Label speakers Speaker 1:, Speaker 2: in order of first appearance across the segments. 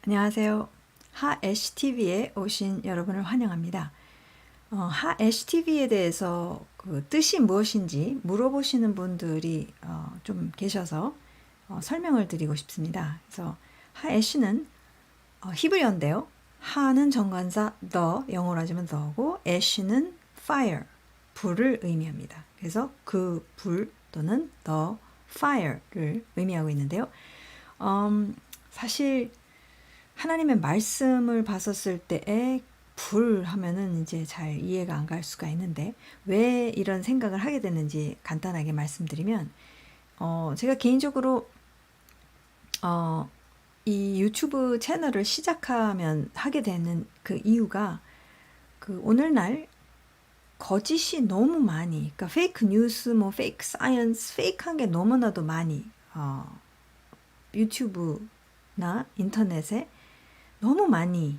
Speaker 1: 안녕하세요. 하애쉬TV에 오신 여러분을 환영합니다. 하애쉬TV에 대해서 그 뜻이 무엇인지 물어보시는 분들이 좀 계셔서 설명을 드리고 싶습니다. 그래서 하애쉬는 히브리어인데요. 하는 정관사 the, 영어로 하자면 the고, 애쉬는 fire, 불을 의미합니다. 그래서 그 불 또는 the fire를 의미하고 있는데요. 사실 하나님의 말씀을 봤었을 때에 불 하면은 이제 잘 이해가 안 갈 수가 있는데 왜 이런 생각을 하게 됐는지 간단하게 말씀드리면 제가 개인적으로 이 유튜브 채널을 시작하면 하게 되는 그 이유가 그 오늘날 거짓이 너무 많이, 그러니까 페이크 뉴스, 뭐 페이크 사이언스, 페이크한 게 너무나도 많이 유튜브나 인터넷에 너무 많이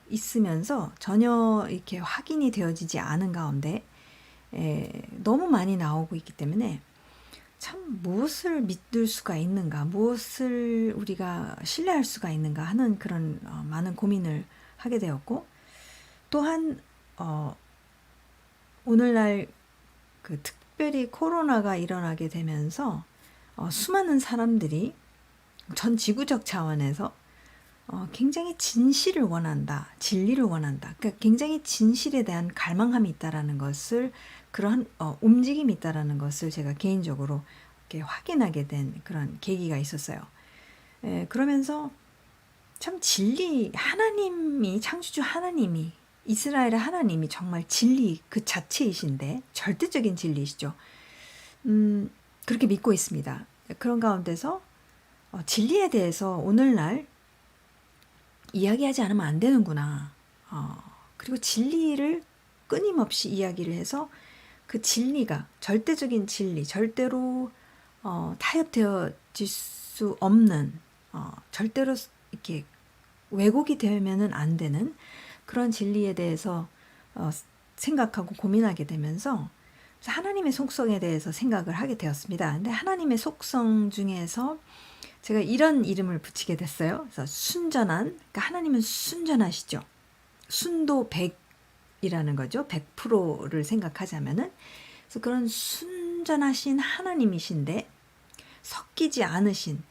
Speaker 1: 있으면서 전혀 이렇게 확인이 되어지지 않은 가운데 너무 많이 나오고 있기 때문에 참 무엇을 믿을 수가 있는가, 무엇을 우리가 신뢰할 수가 있는가 하는 그런 많은 고민을 하게 되었고, 또한 오늘날 그 특별히 코로나가 일어나게 되면서 수많은 사람들이 전 지구적 차원에서 굉장히 진실을 원한다, 진리를 원한다. 그러니까 굉장히 진실에 대한 갈망함이 있다라는 것을, 그러한 움직임이 있다라는 것을 제가 개인적으로 이렇게 확인하게 된 그런 계기가 있었어요. 그러면서 참 진리, 하나님이, 창조주 하나님이, 이스라엘의 하나님이 정말 진리 그 자체이신데, 절대적인 진리시죠. 그렇게 믿고 있습니다. 그런 가운데서 진리에 대해서 오늘날 이야기하지 않으면 안 되는구나. 그리고 진리를 끊임없이 이야기를 해서 그 진리가 절대적인 진리, 절대로 타협되어질 수 없는, 절대로 이렇게 왜곡이 되면은 안 되는 그런 진리에 대해서 생각하고 고민하게 되면서 하나님의 속성에 대해서 생각을 하게 되었습니다. 근데 하나님의 속성 중에서 제가 이런 이름을 붙이게 됐어요. 그래서 순전한, 그러니까 하나님은 순전하시죠. 순도 100이라는 거죠. 100%를 생각하자면은. 그래서 그런 순전하신 하나님이신데 섞이지 않으신,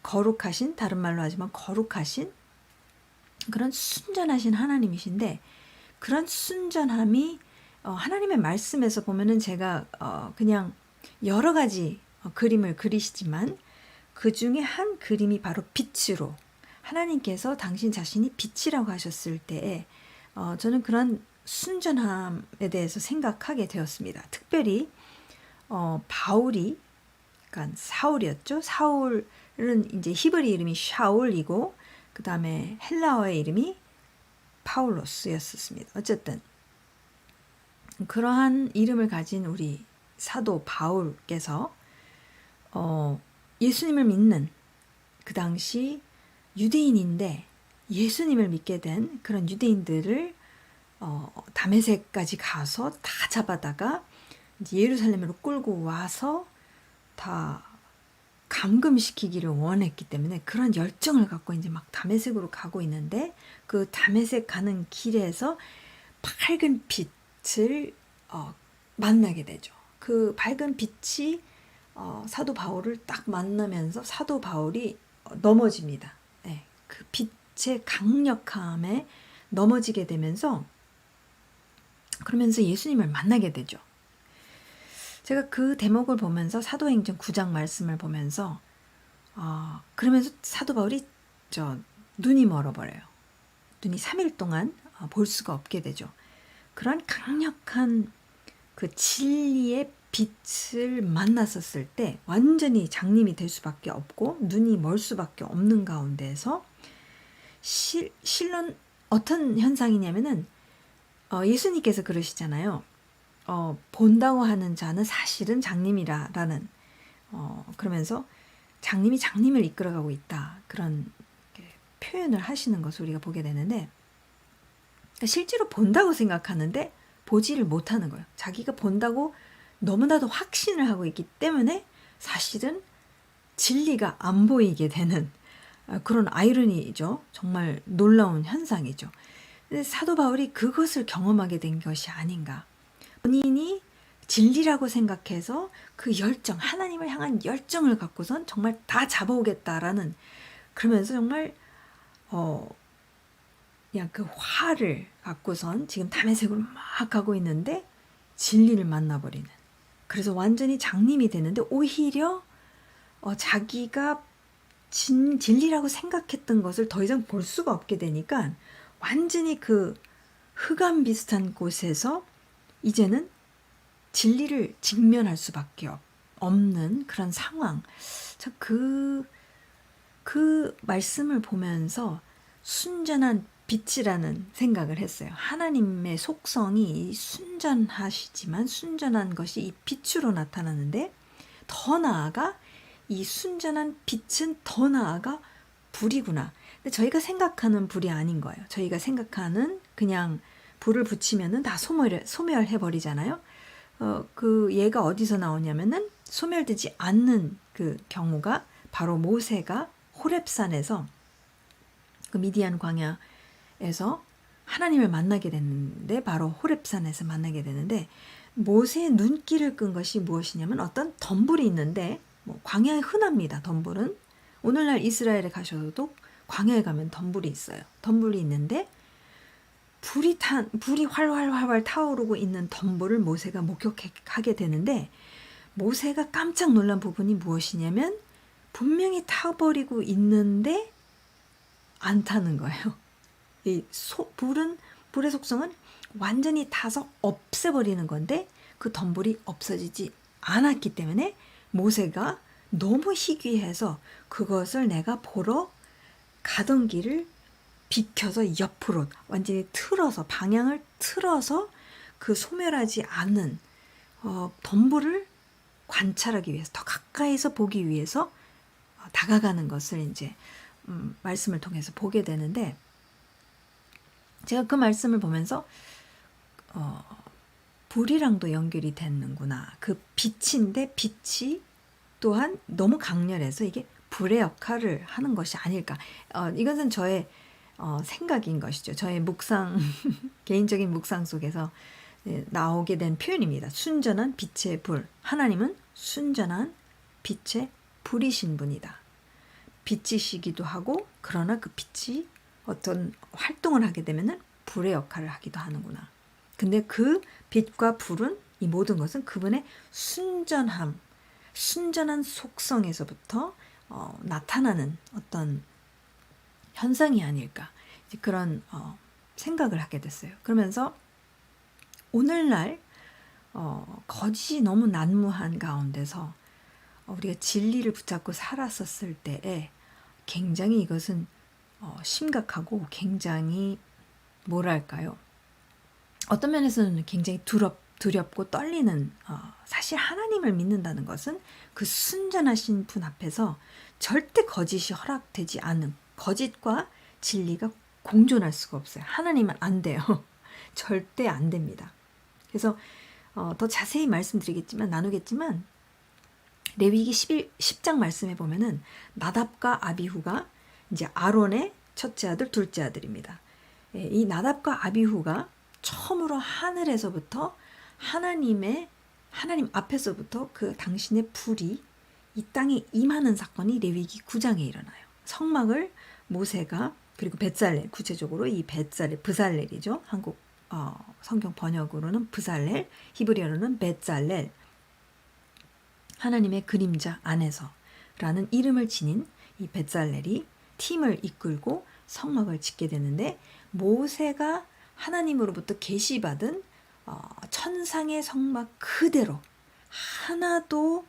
Speaker 1: 거룩하신, 다른 말로 하지만 거룩하신 그런 순전하신 하나님이신데, 그런 순전함이 하나님의 말씀에서 보면은 제가 그냥 여러 가지 그림을 그리시지만 그 중에 한 그림이 바로 빛으로, 하나님께서 당신 자신이 빛이라고 하셨을 때에 저는 그런 순전함에 대해서 생각하게 되었습니다. 특별히 바울이, 그러니까 사울이었죠. 사울은 이제 히브리 이름이 샤울이고 그 다음에 헬라어의 이름이 파울로스였습니다. 어쨌든 그러한 이름을 가진 우리 사도 바울께서 예수님을 믿는, 그 당시 유대인인데 예수님을 믿게 된 그런 유대인들을 다메섹까지 가서 다 잡아다가 이제 예루살렘으로 끌고 와서 다 감금시키기를 원했기 때문에 그런 열정을 갖고 이제 막 다메섹으로 가고 있는데, 그 다메섹 가는 길에서 밝은 빛을 만나게 되죠. 그 밝은 빛이 사도 바울을 딱 만나면서 사도 바울이 넘어집니다. 네, 그 빛의 강력함에 넘어지게 되면서, 그러면서 예수님을 만나게 되죠. 제가 그 대목을 보면서 사도행전 9장 말씀을 보면서 그러면서 사도 바울이 눈이 멀어버려요. 눈이 3일 동안 볼 수가 없게 되죠. 그런 강력한 그 진리의 빛을 만났었을 때 완전히 장님이 될 수밖에 없고 눈이 멀 수밖에 없는 가운데서 실론 어떤 현상이냐면은 예수님께서 그러시잖아요. 본다고 하는 자는 사실은 장님이라라는, 그러면서 장님이 장님을 이끌어가고 있다, 그런 표현을 하시는 것을 우리가 보게 되는데, 실제로 본다고 생각하는데 보지를 못하는 거예요. 자기가 본다고 너무나도 확신을 하고 있기 때문에 사실은 진리가 안 보이게 되는 그런 아이러니죠. 정말 놀라운 현상이죠. 근데 사도 바울이 그것을 경험하게 된 것이 아닌가. 본인이 진리라고 생각해서 그 열정, 하나님을 향한 열정을 갖고선 정말 다 잡아오겠다라는, 그러면서 정말 그냥 그 화를 갖고선 지금 다메섹으로 막 가고 있는데 진리를 만나버리는. 그래서 완전히 장님이 되는데 오히려 자기가 진리라고 생각했던 것을 더 이상 볼 수가 없게 되니까 완전히 그 흑암 비슷한 곳에서 이제는 진리를 직면할 수밖에 없는 그런 상황. 그 말씀을 보면서 순전한 빛이라는 생각을 했어요. 하나님의 속성이 순전하시지만 순전한 것이 이 빛으로 나타나는데, 더 나아가 이 순전한 빛은 더 나아가 불이구나. 근데 저희가 생각하는 불이 아닌 거예요. 저희가 생각하는 그냥 불을 붙이면은 다 소멸해 버리잖아요. 그 얘가 어디서 나오냐면은 소멸되지 않는 그 경우가 바로 모세가 호렙산에서 그 미디안 광야에서 하나님을 만나게 됐는데, 바로 호렙산에서 만나게 되는데, 모세의 눈길을 끈 것이 무엇이냐면 어떤 덤불이 있는데, 광야에 흔합니다. 덤불은 오늘날 이스라엘에 가셔도 광야에 가면 덤불이 있어요. 덤불이 있는데 불이 활활 타오르고 있는 덤불을 모세가 목격하게 되는데, 모세가 깜짝 놀란 부분이 무엇이냐면 분명히 타버리고 있는데 안 타는 거예요. 불의 속성은 완전히 타서 없애버리는 건데 그 덤불이 없어지지 않았기 때문에 모세가 너무 희귀해서 그것을 내가 보러 가던 길을 비켜서 옆으로 완전히 틀어서, 방향을 틀어서 그 소멸하지 않는 덤불을 관찰하기 위해서, 더 가까이서 보기 위해서 다가가는 것을 이제 말씀을 통해서 보게 되는데, 제가 그 말씀을 보면서 불이랑도 연결이 되는구나. 그 빛인데 빛이 또한 너무 강렬해서 이게 불의 역할을 하는 것이 아닐까. 이것은 저의 생각인 것이죠. 저의 묵상 개인적인 묵상 속에서 나오게 된 표현입니다. 순전한 빛의 불. 하나님은 순전한 빛의 불이신 분이다. 빛이시기도 하고, 그러나 그 빛이 어떤 활동을 하게 되면은 불의 역할을 하기도 하는구나. 근데 그 빛과 불은, 이 모든 것은 그분의 순전한 속성에서부터 나타나는 어떤 현상이 아닐까, 이제 그런 생각을 하게 됐어요. 그러면서 오늘날 거짓이 너무 난무한 가운데서 우리가 진리를 붙잡고 살았었을 때에 굉장히 이것은 심각하고 굉장히 뭐랄까요, 어떤 면에서는 굉장히 두렵고 떨리는, 사실 하나님을 믿는다는 것은 그 순전하신 분 앞에서 절대 거짓이 허락되지 않는, 거짓과 진리가 공존할 수가 없어요. 하나님은 안 돼요. 절대 안 됩니다. 그래서 더 자세히 나누겠지만 레위기 10장 말씀에 보면은 나답과 아비후가 이제 아론의 첫째 아들, 둘째 아들입니다. 이 나답과 아비후가 처음으로 하늘에서부터 하나님 앞에서부터 그 당신의 불이 이 땅에 임하는 사건이 레위기 9장에 일어나요. 성막을 모세가, 그리고 벳살렐, 구체적으로 이 브살렐이죠. 한국 성경 번역으로는 브살렐, 히브리어로는 벳살렐, 하나님의 그림자 안에서라는 이름을 지닌 이 벳살렐이 팀을 이끌고 성막을 짓게 되는데, 모세가 하나님으로부터 계시받은 천상의 성막 그대로 하나도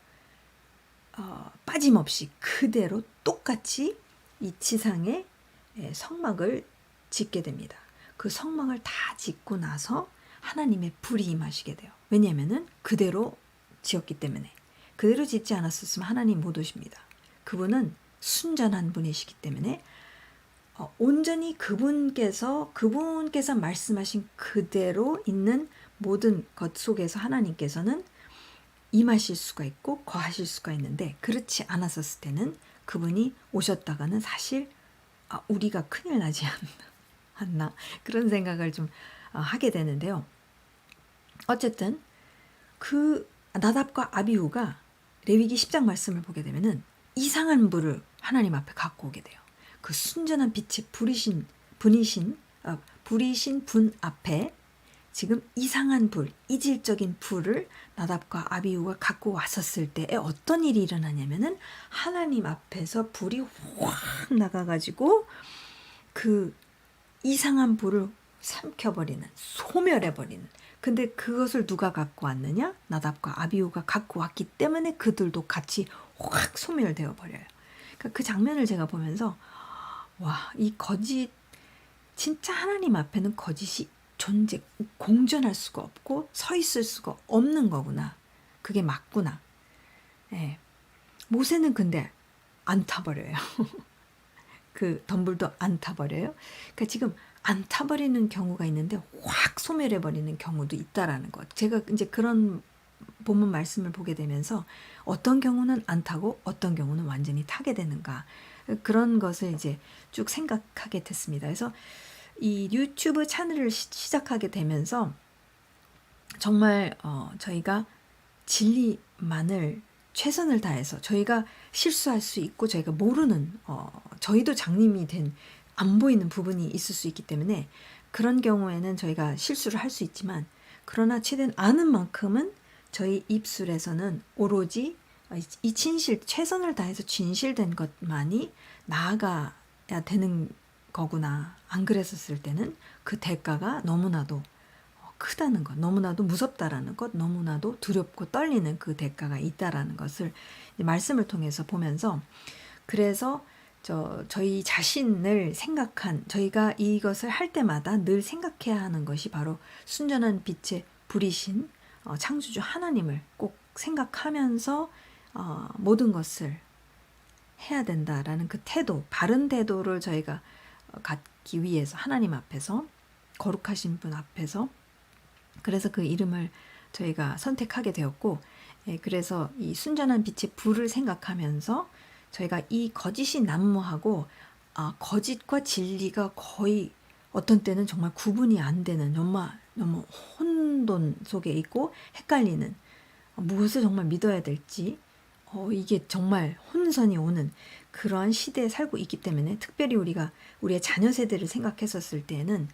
Speaker 1: 빠짐없이 그대로 똑같이 이 지상에 성막을 짓게 됩니다. 그 성막을 다 짓고 나서 하나님의 불이 임하시게 돼요. 왜냐하면은 그대로 지었기 때문에. 그대로 짓지 않았었으면 하나님 못 오십니다. 그분은 순전한 분이시기 때문에 온전히 그분께서 말씀하신 그대로 있는 모든 것 속에서 하나님께서는 임하실 수가 있고 거하실 수가 있는데, 그렇지 않았었을 때는 그분이 오셨다가는 사실 우리가 큰일 나지 않나 그런 생각을 좀 하게 되는데요. 어쨌든 그 나답과 아비후가 레위기 10장 말씀을 보게 되면은 이상한 불을 하나님 앞에 갖고 오게 돼요. 그 순전한 빛의 불이신 분 앞에 지금 이상한 불, 이질적인 불을 나답과 아비후가 갖고 왔었을 때에 어떤 일이 일어나냐면은 하나님 앞에서 불이 확 나가가지고 그 이상한 불을 삼켜버리는, 소멸해버리는. 근데 그것을 누가 갖고 왔느냐? 나답과 아비후가 갖고 왔기 때문에 그들도 같이 확 소멸되어 버려요. 그러니까 그 장면을 제가 보면서 와, 이 거짓, 진짜 하나님 앞에는 거짓이 공존할 수가 없고 서 있을 수가 없는 거구나. 그게 맞구나. 예. 모세는 근데 안 타버려요. 그 덤불도 안 타버려요. 그러니까 지금 안 타버리는 경우가 있는데 확 소멸해버리는 경우도 있다라는 것. 제가 이제 그런 본문 말씀을 보게 되면서 어떤 경우는 안 타고 어떤 경우는 완전히 타게 되는가. 그런 것을 이제 쭉 생각하게 됐습니다. 그래서 이 유튜브 채널을 시작하게 되면서 정말 저희가 진리만을 최선을 다해서 저희가 실수할 수 있고 저희가 모르는 저희도 장님이 된 안 보이는 부분이 있을 수 있기 때문에 그런 경우에는 저희가 실수를 할 수 있지만 그러나 최대한 아는 만큼은 저희 입술에서는 오로지 이 최선을 다해서 진실된 것만이 나아가야 되는 거구나. 안 그랬었을 때는 그 대가가 너무나도 크다는 것, 너무나도 무섭다라는 것, 너무나도 두렵고 떨리는 그 대가가 있다라는 것을 말씀을 통해서 보면서 그래서 저희 자신을 저희가 이것을 할 때마다 늘 생각해야 하는 것이 바로 순전한 빛의 불이신 창조주 하나님을 꼭 생각하면서 모든 것을 해야 된다라는 그 태도, 바른 태도를 저희가 갖기 위해서 하나님 앞에서 거룩하신 분 앞에서 그래서 그 이름을 저희가 선택하게 되었고 그래서 이 순전한 빛의 불을 생각하면서 저희가 이 거짓이 난무하고 거짓과 진리가 거의 어떤 때는 정말 구분이 안 되는 너무 혼돈 속에 있고 헷갈리는 무엇을 정말 믿어야 될지 이게 정말 혼선이 오는 그러한 시대에 살고 있기 때문에 특별히 우리의 자녀 세대를 생각했었을 때에는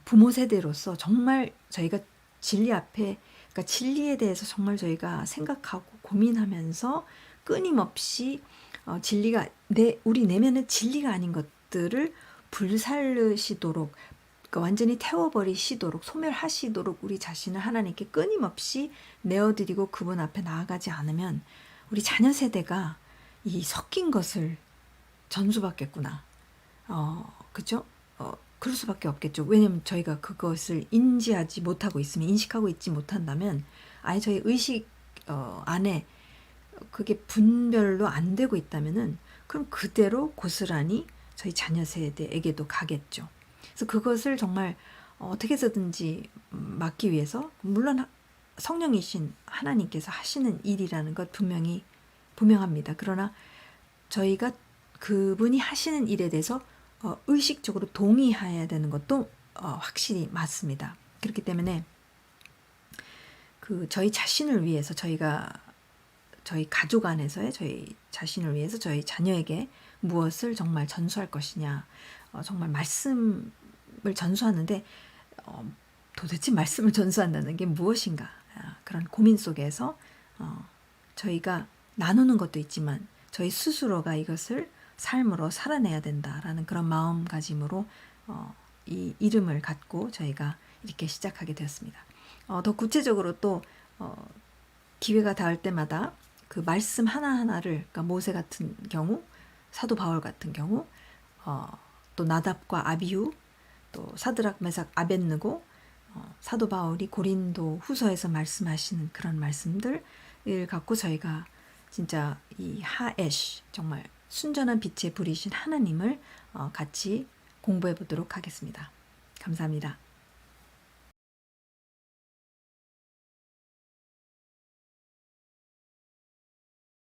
Speaker 1: 부모 세대로서 정말 저희가 진리 앞에 그러니까 진리에 대해서 정말 저희가 생각하고 고민하면서 끊임없이 진리가 우리 내면의 진리가 아닌 것들을 불살르시도록 그러니까 완전히 태워버리시도록 소멸하시도록 우리 자신을 하나님께 끊임없이 내어드리고 그분 앞에 나아가지 않으면 우리 자녀 세대가 이 섞인 것을 전수받겠구나. 그죠? 그럴 수밖에 없겠죠. 왜냐면 저희가 그것을 인식하고 있지 못한다면 아예 저희 의식 안에 그게 분별로 안 되고 있다면은 그럼 그대로 고스란히 저희 자녀 세대에게도 가겠죠. 그래서 그것을 정말 어떻게 해서든지 막기 위해서 물론 성령이신 하나님께서 하시는 일이라는 것 분명합니다. 그러나 저희가 그분이 하시는 일에 대해서 의식적으로 동의해야 되는 것도 확실히 맞습니다. 그렇기 때문에 저희 자신을 위해서 저희 가족 안에서의 저희 자신을 위해서 저희 자녀에게 무엇을 정말 전수할 것이냐 정말 말씀을 전수하는데 도대체 말씀을 전수한다는 게 무엇인가 그런 고민 속에서 저희가 나누는 것도 있지만 저희 스스로가 이것을 삶으로 살아내야 된다라는 그런 마음가짐으로 이 이름을 갖고 저희가 이렇게 시작하게 되었습니다. 더 구체적으로 또 기회가 닿을 때마다 그 말씀 하나하나를 그러니까 모세 같은 경우, 사도 바울 같은 경우, 또 나답과 아비후, 또 사드락 메삭 아벳느고, 사도 바울이 고린도 후서에서 말씀하시는 그런 말씀들을 갖고 저희가 진짜 이 하에시 정말 순전한 빛의 불이신 하나님을 같이 공부해 보도록 하겠습니다. 감사합니다.